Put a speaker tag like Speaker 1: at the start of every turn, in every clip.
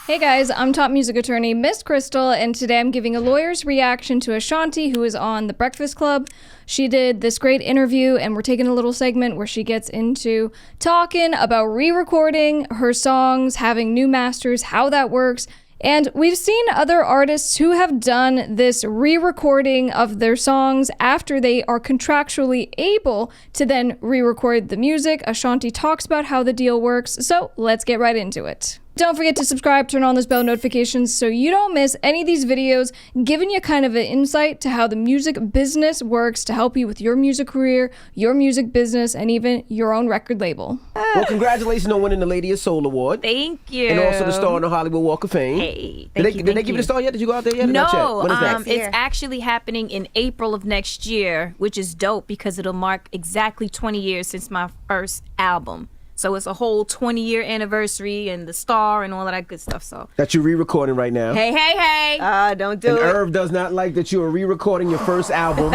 Speaker 1: Hey guys, I'm top music attorney Miss Crystal, and today I'm giving a lawyer's reaction to Ashanti, who is on The Breakfast Club. She did this great interview, and we're taking a little segment where she gets into talking about re-recording her songs, having new masters, how that works. And we've seen other artists who have done this re-recording of their songs after they are contractually able to then re-record the music. Ashanti talks about how the deal works, so let's get right into it. Don't forget to subscribe, turn on those bell notifications so you don't miss any of these videos, giving you kind of an insight to how the music business works to help you with your music career, your music business, and even your own record label.
Speaker 2: Well, congratulations on winning the Lady of Soul Award.
Speaker 3: Thank you.
Speaker 2: And also the star on the Hollywood Walk of Fame.
Speaker 3: Hey,
Speaker 2: Did they give you the star yet? Did you go out there yet?
Speaker 3: No,
Speaker 2: when is that?
Speaker 3: it's actually happening in April of next year, which is dope because it'll mark exactly 20 years since my first album. So it's a whole 20-year anniversary and the star and all of that good stuff. So
Speaker 2: That you're re-recording right now.
Speaker 3: Hey.
Speaker 4: Don't do
Speaker 2: and
Speaker 4: it.
Speaker 2: Irv does not like that you are re-recording your first album.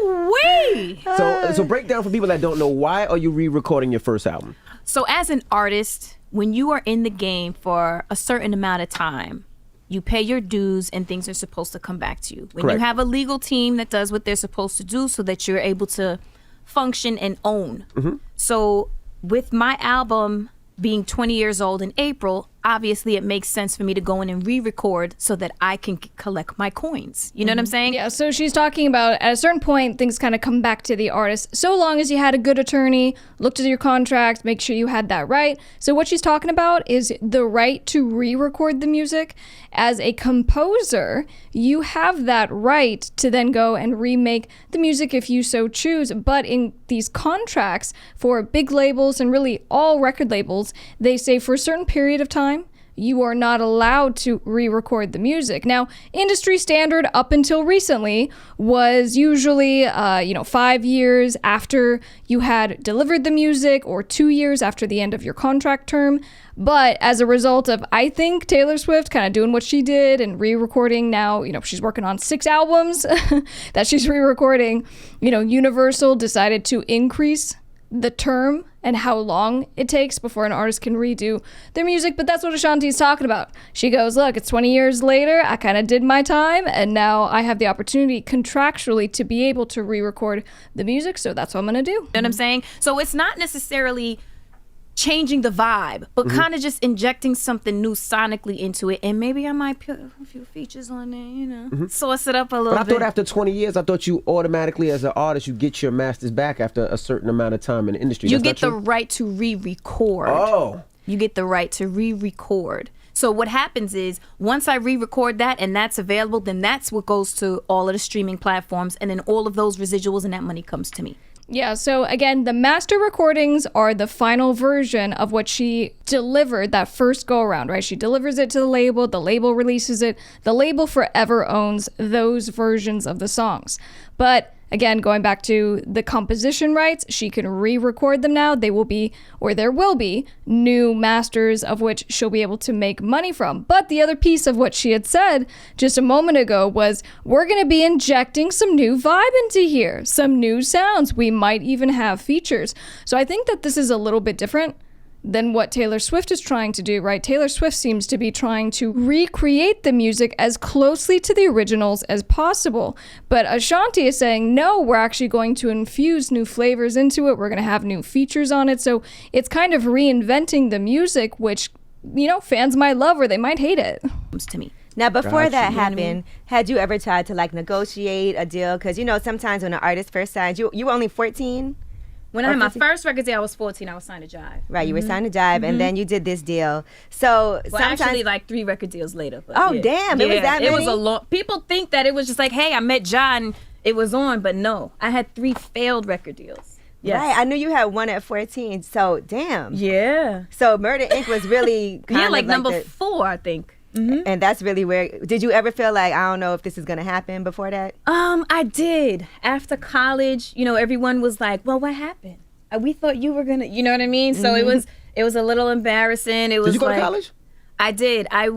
Speaker 3: Ooh-wee.
Speaker 2: So break down for people that don't know, why are you re-recording your first album?
Speaker 3: So as an artist, when you are in the game for a certain amount of time, you pay your dues and things are supposed to come back to you. When
Speaker 2: Correct.
Speaker 3: you have a legal team that does what they're supposed to do so that you're able to function and own. So with my album being 20 years old in April, obviously it makes sense for me to go in and re-record so that I can collect my coins. You know what I'm saying?
Speaker 1: Yeah, so she's talking about at a certain point, things kind of come back to the artist. So long as you had a good attorney, looked at your contract, make sure you had that right. So what she's talking about is the right to re-record the music. As a composer, you have that right to then go and remake the music if you so choose. But in these contracts for big labels and really all record labels, they say for a certain period of time, you are not allowed to re-record the music. Now, industry standard up until recently was usually, 5 years after you had delivered the music or 2 years after the end of your contract term. But as a result of, I think, Taylor Swift kind of doing what she did and re-recording now, she's working on 6 albums that she's re-recording, Universal decided to increase the term and how long it takes before an artist can redo their music. But that's what Ashanti is talking about. She goes, look, it's 20 years later, I kind of did my time, and now I have the opportunity contractually to be able to re-record the music, so that's what I'm gonna do.
Speaker 3: You know what I'm saying? So it's not necessarily changing the vibe, but kind of just injecting something new sonically into it, and maybe I might put a few features on there, sauce it up a little
Speaker 2: But I
Speaker 3: bit.
Speaker 2: thought after 20 years, I thought you automatically, as an artist, you get your masters back after a certain amount of time in the industry.
Speaker 3: You
Speaker 2: That's
Speaker 3: get
Speaker 2: not
Speaker 3: the
Speaker 2: true?
Speaker 3: right to re-record.
Speaker 2: Oh.
Speaker 3: You get the right to re-record. So what happens is, once I re-record that and that's available, then that's what goes to all of the streaming platforms, and then all of those residuals and that money comes to me.
Speaker 1: Yeah, so again, the master recordings are the final version of what she delivered that first go around, right? She delivers it to the label releases it, the label forever owns those versions of the songs. But again, going back to the composition rights, she can re-record them now. There will be new masters of which she'll be able to make money from. But the other piece of what she had said just a moment ago was, we're going to be injecting some new vibe into here, some new sounds. We might even have features. So I think that this is a little bit different than what Taylor Swift is trying to do, right? Taylor Swift seems to be trying to recreate the music as closely to the originals as possible. But Ashanti is saying, no, we're actually going to infuse new flavors into it. We're going to have new features on it. So it's kind of reinventing the music, which, fans might love or they might hate it.
Speaker 3: Comes to me.
Speaker 4: Now, before
Speaker 2: Gotcha.
Speaker 4: that
Speaker 2: You know
Speaker 4: happened, had you ever tried to negotiate a deal? Because sometimes when an artist first signs, you were only 14.
Speaker 3: When I had my first record deal, I was 14. I was signed to Jive.
Speaker 4: Right, you were signed to Jive, and then you did this deal. So
Speaker 3: Well,
Speaker 4: sometimes,
Speaker 3: actually, 3 record deals later. But
Speaker 4: Oh,
Speaker 3: yeah.
Speaker 4: damn, it was that
Speaker 3: It was
Speaker 4: many?
Speaker 3: a long. People think that it was just hey, I met John, it was on, but no, I had 3 failed record deals. Yes.
Speaker 4: right? I knew you had one at 14. So damn.
Speaker 3: Yeah.
Speaker 4: So Murder Inc. was really kind of
Speaker 3: number
Speaker 4: the,
Speaker 3: 4, I think.
Speaker 4: and that's really where. Did you ever feel like, I don't know if this is gonna happen before that?
Speaker 3: I did. After college, everyone was like, "Well, what happened? We thought you were gonna," you know what I mean? So it was a little embarrassing. It was.
Speaker 2: Did you go to college?
Speaker 3: I did. I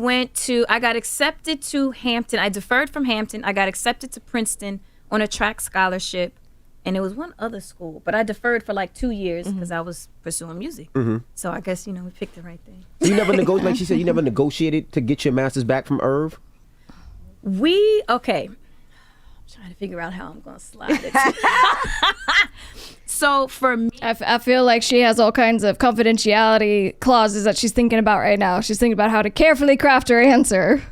Speaker 3: got accepted to Hampton. I deferred from Hampton. I got accepted to Princeton on a track scholarship. and it was one other school, but I deferred for like 2 years because I was pursuing music. So I guess, we picked the right thing.
Speaker 2: You never like she said, you never negotiated to get your master's back from Irv?
Speaker 3: Okay. I'm trying to figure out how I'm going to slide it. So for me,
Speaker 1: I feel like she has all kinds of confidentiality clauses that she's thinking about right now. She's thinking about how to carefully craft her answer.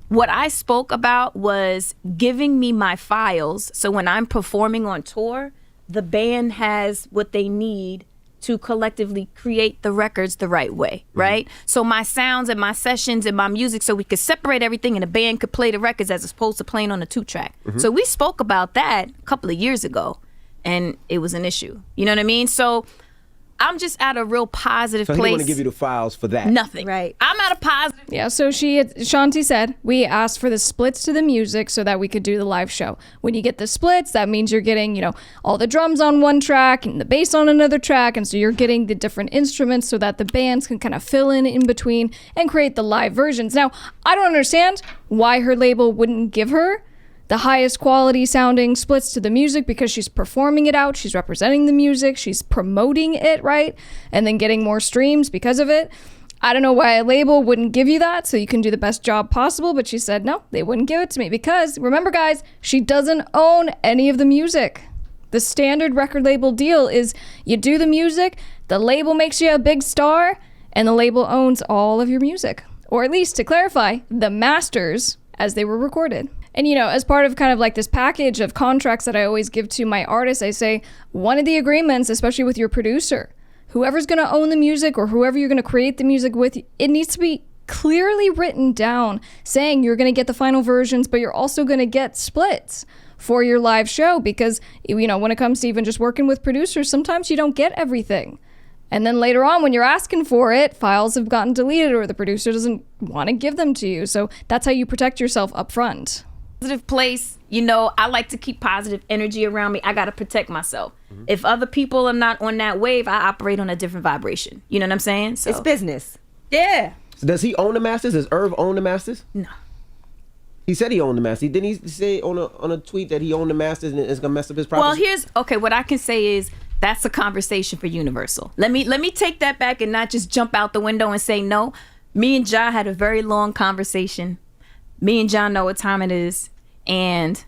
Speaker 3: what I spoke about was giving me my files. So when I'm performing on tour, the band has what they need to collectively create the records the right way, right? So my sounds and my sessions and my music, so we could separate everything and the band could play the records as opposed to playing on a 2-track. So we spoke about that a couple of years ago, and it was an issue. You know what I mean? So I'm just at a real positive place.
Speaker 2: So he want to give you the files for that.
Speaker 3: Nothing.
Speaker 4: Right.
Speaker 3: I'm at a positive.
Speaker 1: Yeah, so Ashanti said, we asked for the splits to the music so that we could do the live show. When you get the splits, that means you're getting, all the drums on one track and the bass on another track. And so you're getting the different instruments so that the bands can kind of fill in between and create the live versions. Now, I don't understand why her label wouldn't give her the highest quality sounding splits to the music, because she's performing it out, she's representing the music, she's promoting it, right? And then getting more streams because of it. I don't know why a label wouldn't give you that so you can do the best job possible, but she said no, they wouldn't give it to me because, remember guys, she doesn't own any of the music. The standard record label deal is you do the music, the label makes you a big star, and the label owns all of your music. Or at least, to clarify, the masters as they were recorded. And, as part of kind of like this package of contracts that I always give to my artists, I say one of the agreements, especially with your producer, whoever's going to own the music or whoever you're going to create the music with, it needs to be clearly written down saying you're going to get the final versions, but you're also going to get splits for your live show. Because, when it comes to even just working with producers, sometimes you don't get everything. And then later on, when you're asking for it, files have gotten deleted or the producer doesn't want to give them to you. So that's how you protect yourself up front.
Speaker 3: Positive place, I like to keep positive energy around me. I got to protect myself. If other people are not on that wave, I operate on a different vibration. You know what I'm saying? So
Speaker 4: it's business.
Speaker 3: Yeah.
Speaker 2: So does he own the masters? Does Irv own the masters?
Speaker 3: No.
Speaker 2: He said he owned the masters. Didn't he say on a tweet that he owned the masters and it's gonna mess up his property?
Speaker 3: Well, what I can say is that's a conversation for Universal. Let me take that back and not just jump out the window and say no. Me and Ja had a very long conversation. Me and John know what time it is, and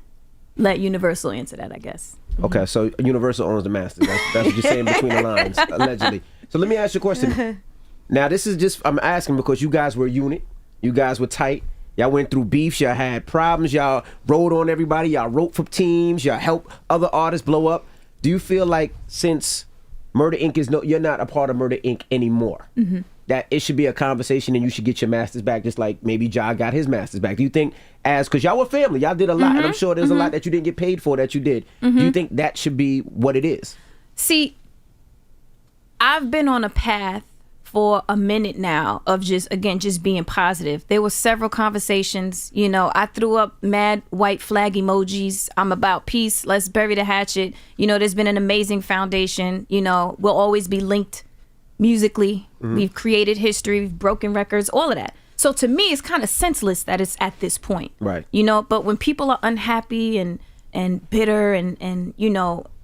Speaker 3: let Universal answer that, I guess.
Speaker 2: Okay, so Universal owns the masters. That's what you're saying between the lines, allegedly. So let me ask you a question. Now, this is just, I'm asking because you guys were a unit. You guys were tight. Y'all went through beefs. Y'all had problems. Y'all rode on everybody. Y'all wrote for teams. Y'all helped other artists blow up. Do you feel like since Murder Inc. you're not a part of Murder Inc. anymore, that it should be a conversation and you should get your masters back, just like maybe Ja got his masters back? Do you think, because y'all were family, y'all did a lot, and I'm sure there's a lot that you didn't get paid for that you did. Do you think that should be what it is?
Speaker 3: See, I've been on a path for a minute now of just being positive. There were several conversations. I threw up mad white flag emojis. I'm about peace. Let's bury the hatchet. There's been an amazing foundation. We'll always be linked musically. We've created history. We've broken records, all of that. So to me, it's kind of senseless that it's at this point. Right. But when people are unhappy and bitter and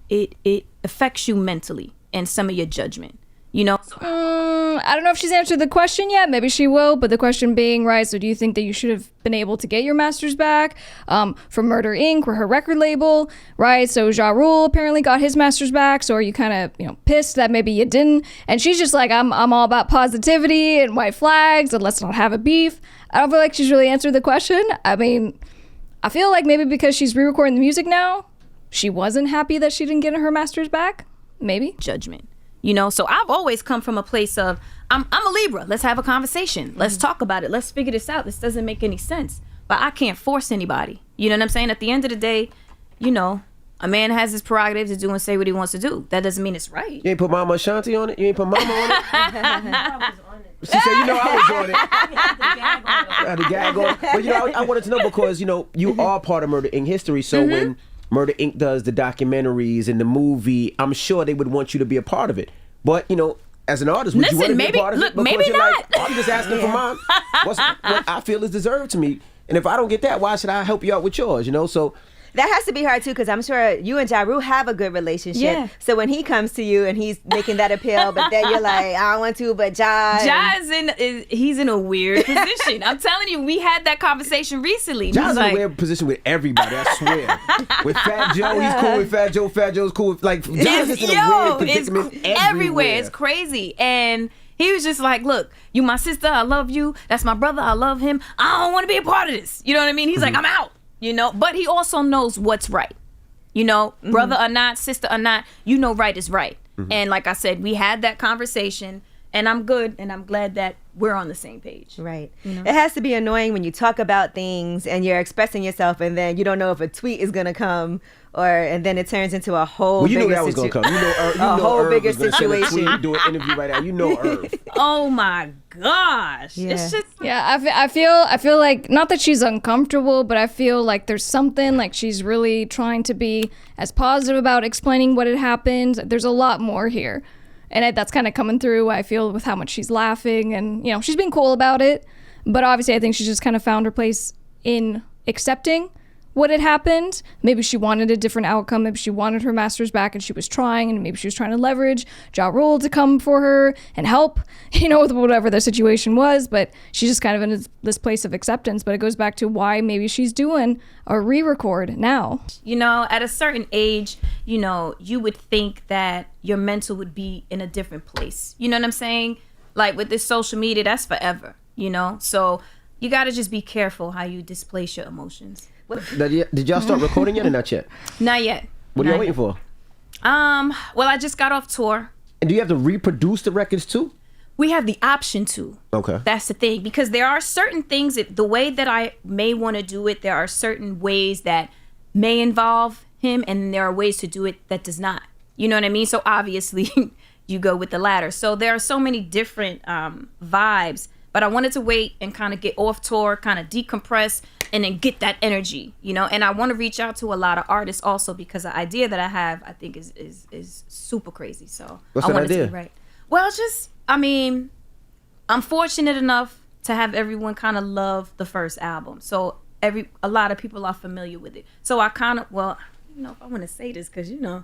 Speaker 3: it affects you mentally and some of your judgment.
Speaker 1: I don't know if she's answered the question yet. Maybe she will, but the question being, right, so do you think that you should have been able to get your masters back from Murder Inc., or her record label, right? So Ja Rule apparently got his masters back, so are you kind of, pissed that maybe you didn't? And she's just like, I'm all about positivity and white flags and let's not have a beef. I don't feel like she's really answered the question. I mean, I feel like maybe because she's re-recording the music now, she wasn't happy that she didn't get her masters back. Maybe.
Speaker 3: Judgment. So I've always come from a place of, I'm a Libra. Let's have a conversation. Let's talk about it. Let's figure this out. This doesn't make any sense. But I can't force anybody. You know what I'm saying? At the end of the day, a man has his prerogative to do and say what he wants to do. That doesn't mean it's right. You
Speaker 2: ain't put Mama Ashanti on it? You ain't put Mama on it? I was on it. She said, I was on it. I had the gag on. But, I wanted to know because, you are part of Murder Inc. history. So when Murder Inc. does the documentaries and the movie, I'm sure they would want you to be a part of it. But, as an artist, would you want to be a part of it? Because
Speaker 3: maybe
Speaker 2: you're
Speaker 3: not.
Speaker 2: like, I'm just asking for mine. What I feel is deserved to me. And if I don't get that, why should I help you out with yours, So
Speaker 4: That has to be hard too, because I'm sure you and Ja Rule have a good relationship.
Speaker 3: Yeah.
Speaker 4: So when he comes to you and he's making that appeal, but then you're like, I don't want to, but Ja.
Speaker 3: He's in a weird position. I'm telling you, we had that conversation recently.
Speaker 2: Ja's in a weird position with everybody, I swear. With Fat Joe, he's cool with Fat Joe. Fat Joe's cool with, like, Ja's just in a weird predicament everywhere.
Speaker 3: It's crazy. And he was just like, look, you my sister, I love you. That's my brother, I love him. I don't want to be a part of this. You know what I mean? He's like, I'm out. You know, but he also knows what's right. You know, brother or not, sister or not, you know right is right. And like I said, we had that conversation, and I'm good, and I'm glad that we're on the same page.
Speaker 4: Right.
Speaker 3: You know?
Speaker 4: It has to be annoying when you talk about things and you're expressing yourself, and then you don't know if a tweet is going to come, and then it turns into a whole
Speaker 2: well, you know that was going to come. You know,
Speaker 4: a whole
Speaker 2: Irv
Speaker 4: bigger
Speaker 2: was gonna send a tweet,
Speaker 4: situation.
Speaker 2: do an interview right now. You know Irv.
Speaker 3: Oh my gosh.
Speaker 4: Yeah.
Speaker 3: It's just
Speaker 1: Yeah, I feel like, not that she's uncomfortable, but I feel like there's something, like she's really trying to be as positive about explaining what had happened. There's a lot more here. And that's kind of coming through, I feel, with how much she's laughing, and, you know, she's being cool about it. But obviously, I think she just kind of found her place in accepting what had happened. Maybe she wanted a different outcome. Maybe she wanted her master's back, and she was trying, and maybe she was trying to leverage Ja Rule to come for her and help, you know, with whatever the situation was. But she's just kind of in this place of acceptance. But it goes back to why maybe she's doing a re-record now.
Speaker 3: You know, at a certain age, you know, you would think that your mental would be in a different place. You know what I'm saying? Like with this social media, that's forever, you know? So you got to just be careful how you displace your emotions.
Speaker 2: Did y'all start recording yet or not yet?
Speaker 3: Not yet.
Speaker 2: What are y'all waiting for?
Speaker 3: Well, I just got off tour.
Speaker 2: And do you have to reproduce the records too?
Speaker 3: We have the option to.
Speaker 2: Okay.
Speaker 3: That's the thing, because there are certain things that the way that I may want to do it, there are certain ways that may involve him, and there are ways to do it that does not. You know what I mean? So obviously you go with the latter. So there are so many different vibes, but I wanted to wait and kind of get off tour, kind of decompress, and then get that energy, you know? And I want to reach out to a lot of artists also, because the idea that I have, I think is super crazy. So
Speaker 2: What's
Speaker 3: I
Speaker 2: that
Speaker 3: want it
Speaker 2: idea?
Speaker 3: to be right. Well, just, I mean, I'm fortunate enough to have everyone kind of love the first album. So a lot of people are familiar with it. So I kind of, well, I don't know if I want to say this, because, you know,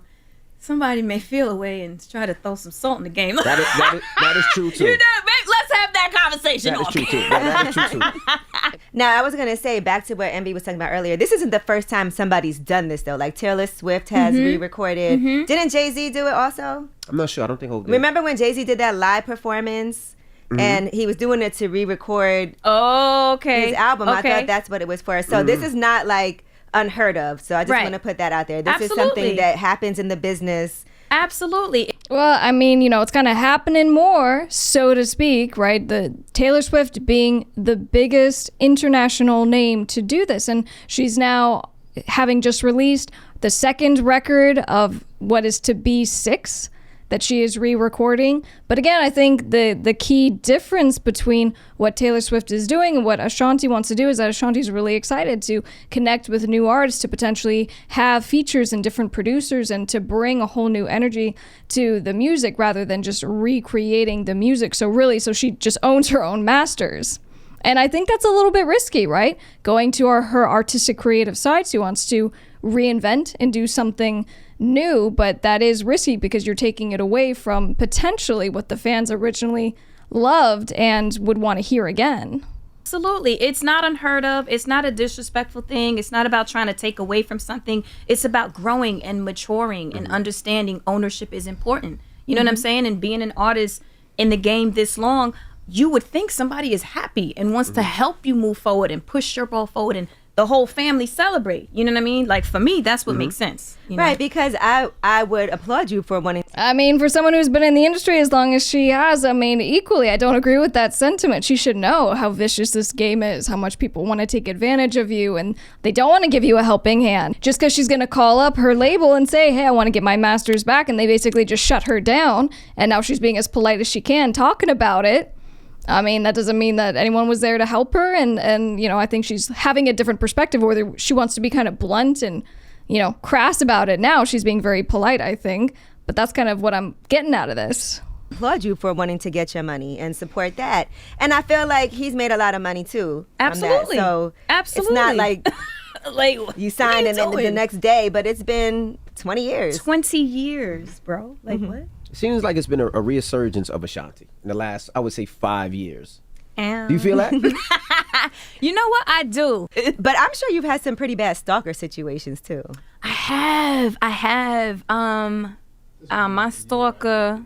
Speaker 3: somebody may feel a way and try to throw some salt in the game.
Speaker 2: That is true too.
Speaker 3: You know, let's have that conversation.
Speaker 2: That is true too. That is true too.
Speaker 4: Now, I was going to say, back to what MB was talking about earlier, this isn't the first time somebody's done this, though. Like, Taylor Swift has re-recorded. Didn't Jay-Z do it also?
Speaker 2: I'm not sure. I don't think Hope did.
Speaker 4: Remember when Jay-Z did that live performance? And he was doing it to re-record his album. I thought that's what it was for. So this is not, like, unheard of. So I just want to put that out there. This is something that happens in the business.
Speaker 3: Absolutely.
Speaker 1: Well, I mean, you know, it's kind of happening more, so to speak, right? The Taylor Swift being the biggest international name to do this. And she's now having just released the second record of what is to be 6 that she is re-recording. But again, I think the key difference between what Taylor Swift is doing and what Ashanti wants to do is that Ashanti's really excited to connect with new artists, to potentially have features and different producers, and to bring a whole new energy to the music rather than just recreating the music. So she just owns her own masters. And I think that's a little bit risky, right? Going to her artistic creative side, she wants to reinvent and do something new, but that is risky because you're taking it away from potentially what the fans originally loved and would want to hear again.
Speaker 3: Absolutely. It's not unheard of. It's not a disrespectful thing. It's not about trying to take away from something. It's about growing and maturing and understanding ownership is important. You know what I'm saying? And being an artist in the game this long, you would think somebody is happy and wants to help you move forward and push your ball forward and the whole family celebrate. You know what I mean? Like, for me, that's what makes sense. You know?
Speaker 4: Right, because I would applaud you for wanting.
Speaker 1: I mean, for someone who's been in the industry as long as she has, I mean, equally, I don't agree with that sentiment. She should know how vicious this game is, how much people want to take advantage of you, and they don't want to give you a helping hand. Just because she's going to call up her label and say, hey, I want to get my masters back, and they basically just shut her down, and now she's being as polite as she can talking about it. I mean, that doesn't mean that anyone was there to help her. And you know, I think she's having a different perspective, whether she wants to be kind of blunt and, you know, crass about it. Now she's being very polite, I think. But that's kind of what I'm getting out of this.
Speaker 4: Applaud you for wanting to get your money and support that. And I feel like he's made a lot of money too.
Speaker 3: Absolutely.
Speaker 4: So
Speaker 3: absolutely.
Speaker 4: It's not like
Speaker 3: Like,
Speaker 4: you signed and then the next day, but it's been 20 years.
Speaker 3: 20 years, bro. Like, what?
Speaker 2: It seems like it's been a resurgence of Ashanti in the last, I would say, 5 years. Do you feel that?
Speaker 3: You know what? I do.
Speaker 4: But I'm sure you've had some pretty bad stalker situations too.
Speaker 3: I have. My stalker,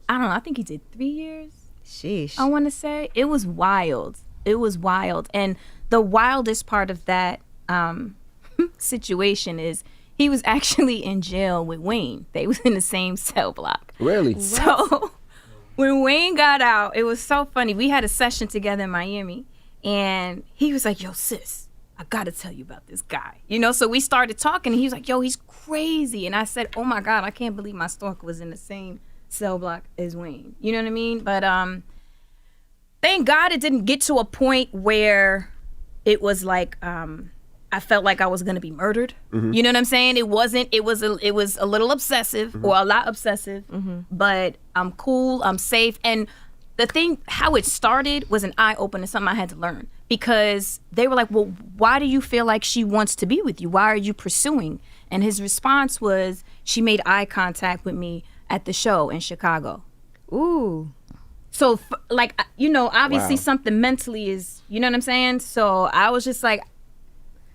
Speaker 3: I don't know, I think he did 3 years.
Speaker 4: Sheesh.
Speaker 3: I want to say. It was wild. And the wildest part of that situation is he was actually in jail with Wayne. They was in the same cell block.
Speaker 2: Really?
Speaker 3: So when Wayne got out, it was so funny. We had a session together in Miami, and he was like, yo, sis, I gotta tell you about this guy. You know, so we started talking, and he was like, yo, he's crazy. And I said, oh my God, I can't believe my stalker was in the same cell block as Wayne. You know what I mean? But thank God it didn't get to a point where it was like I felt like I was gonna be murdered. Mm-hmm. You know what I'm saying? It was a little obsessive, mm-hmm. or a lot obsessive, mm-hmm. but I'm cool, I'm safe. And the thing, how it started was an eye-opener, something I had to learn. Because they were like, well, why do you feel like she wants to be with you? Why are you pursuing? And his response was, she made eye contact with me at the show in Chicago.
Speaker 4: Ooh.
Speaker 3: So, like, you know, obviously
Speaker 2: wow.
Speaker 3: something mentally is, you know what I'm saying? So I was just like,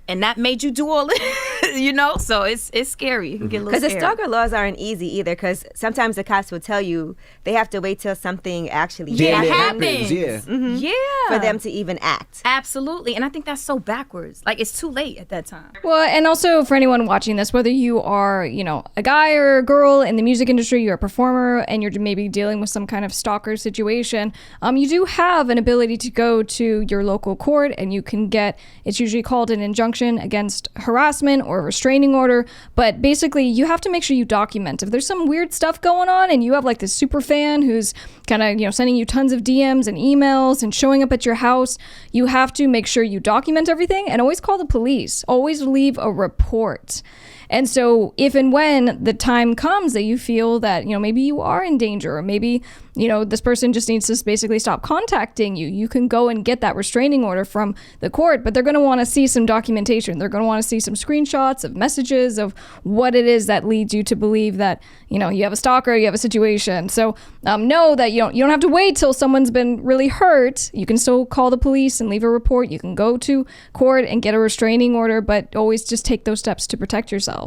Speaker 3: and that made you do all this, you know? So it's scary. It can get a little scary.
Speaker 4: Because the stalker laws aren't easy either, because sometimes the cops will tell you they have to wait till something actually
Speaker 3: happens.
Speaker 2: Yeah.
Speaker 4: Mm-hmm.
Speaker 3: Yeah.
Speaker 4: For them to even act.
Speaker 3: Absolutely. And I think that's so backwards. Like, it's too late at that time.
Speaker 1: Well, and also for anyone watching this, whether you are, you know, a guy or a girl in the music industry, you're a performer, and you're maybe dealing with some kind of stalker situation, you do have an ability to go to your local court, and you can get, it's usually called an injunction against harassment or a restraining order. But basically, you have to make sure you document. If there's some weird stuff going on and you have like this super fan who's kind of, you know, sending you tons of DMs and emails and showing up at your house, you have to make sure you document everything and always call the police. Always leave a report. And so if and when the time comes that you feel that, you know, maybe you are in danger, or maybe, you know, this person just needs to basically stop contacting you, you can go and get that restraining order from the court. But they're going to want to see some documentation. They're going to want to see some screenshots of messages of what it is that leads you to believe that, you know, you have a stalker, you have a situation. So know that you don't have to wait till someone's been really hurt. You can still call the police and leave a report. You can go to court and get a restraining order, but always just take those steps to protect yourself.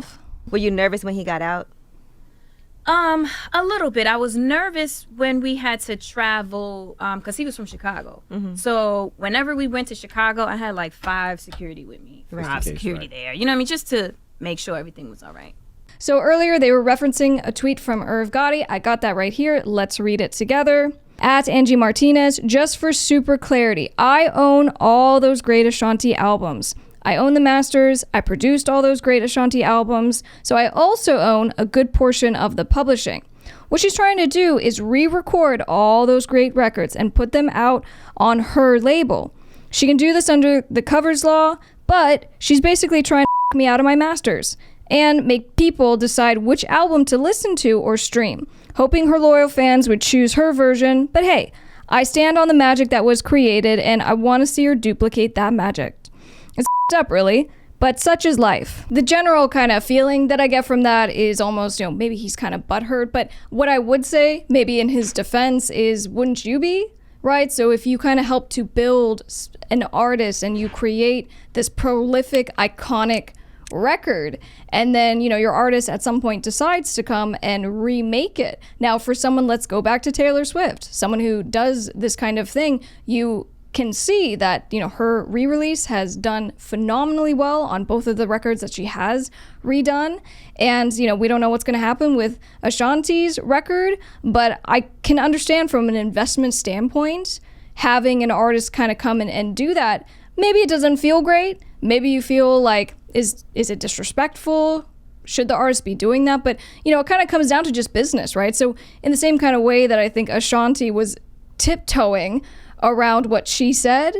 Speaker 4: Were you nervous when he got out?
Speaker 3: A little bit. I was nervous when we had to travel, because he was from Chicago. Mm-hmm. So whenever we went to Chicago, I had like 5 security with me. 5 security there. You know what I mean? Just to make sure everything was all right.
Speaker 1: So earlier they were referencing a tweet from Irv Gotti. I got that right here. Let's read it together. At Angie Martinez, just for super clarity, I own all those great Ashanti albums. I own the masters, I produced all those great Ashanti albums, so I also own a good portion of the publishing. What she's trying to do is re-record all those great records and put them out on her label. She can do this under the covers law, but she's basically trying to me out of my masters and make people decide which album to listen to or stream, hoping her loyal fans would choose her version. But hey, I stand on the magic that was created, and I want to see her duplicate that magic. It's up, really, but such is life. The general kind of feeling that I get from that is almost, you know, maybe he's kind of butthurt, but what I would say, maybe in his defense, is wouldn't you be, right? So if you kind of help to build an artist and you create this prolific, iconic record, and then, you know, your artist at some point decides to come and remake it. Now, for someone, let's go back to Taylor Swift, someone who does this kind of thing, you can see that, you know, her re-release has done phenomenally well on both of the records that she has redone. And, you know, we don't know what's going to happen with Ashanti's record, but I can understand from an investment standpoint, having an artist kind of come in and do that. Maybe it doesn't feel great. Maybe you feel like, is it disrespectful? Should the artist be doing that? But, you know, it kind of comes down to just business, right? So in the same kind of way that I think Ashanti was tiptoeing around what she said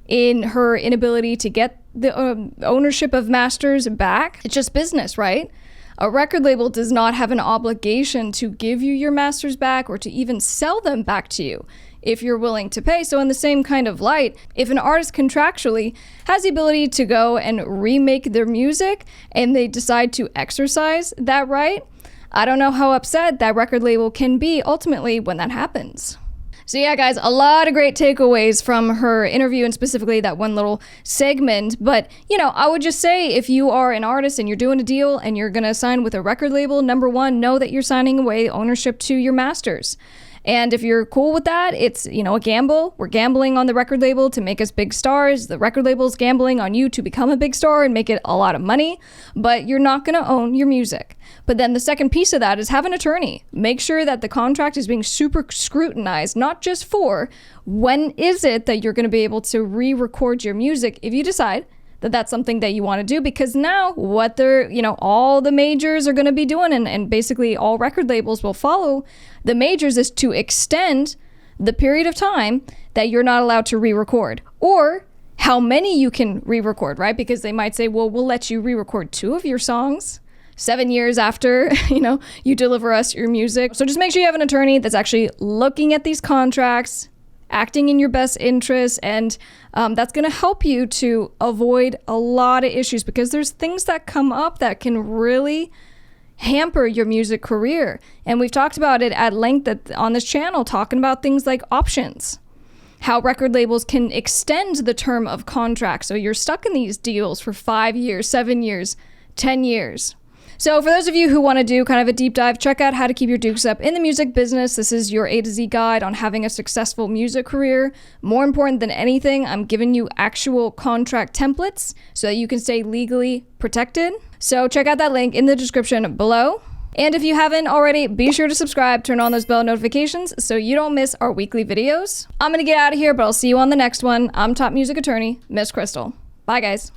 Speaker 1: in her inability to get the ownership of masters back. It's just business, right? A record label does not have an obligation to give you your masters back or to even sell them back to you. if you're willing to pay. So in the same kind of light, if an artist contractually has the ability to go and remake their music and they decide to exercise that right, I don't know how upset that record label can be ultimately when that happens. So yeah, guys, a lot of great takeaways from her interview and specifically that one little segment. But, you know, I would just say if you are an artist and you're doing a deal and you're going to sign with a record label, number one, know that you're signing away ownership to your masters. And if you're cool with that, it's, you know, a gamble. We're gambling on the record label to make us big stars. The record label's gambling on you to become a big star and make it a lot of money, but you're not going to own your music. But then the second piece of that is have an attorney. Make sure that the contract is being super scrutinized, not just for when is it that you're going to be able to re-record your music if you decide that that's something that you want to do, because now what they're, you know, all the majors are going to be doing and basically all record labels will follow the majors is to extend the period of time that you're not allowed to re-record or how many you can re-record, right? Because they might say, well, we'll let you re-record 2 of your songs 7 years after, you know, you deliver us your music. So just make sure you have an attorney that's actually looking at these contracts, acting in your best interest, and that's going to help you to avoid a lot of issues because there's things that come up that can really hamper your music career. And we've talked about it at length on this channel, talking about things like options, how record labels can extend the term of contract. So you're stuck in these deals for 5 years, 7 years, 10 years. So for those of you who want to do kind of a deep dive, check out How to Keep Your Dukes Up in the Music Business. This is your A to Z guide on having a successful music career. More important than anything, I'm giving you actual contract templates so that you can stay legally protected. So check out that link in the description below. And if you haven't already, be sure to subscribe, turn on those bell notifications so you don't miss our weekly videos. I'm going to get out of here, but I'll see you on the next one. I'm top music attorney, Miss Crystal. Bye, guys.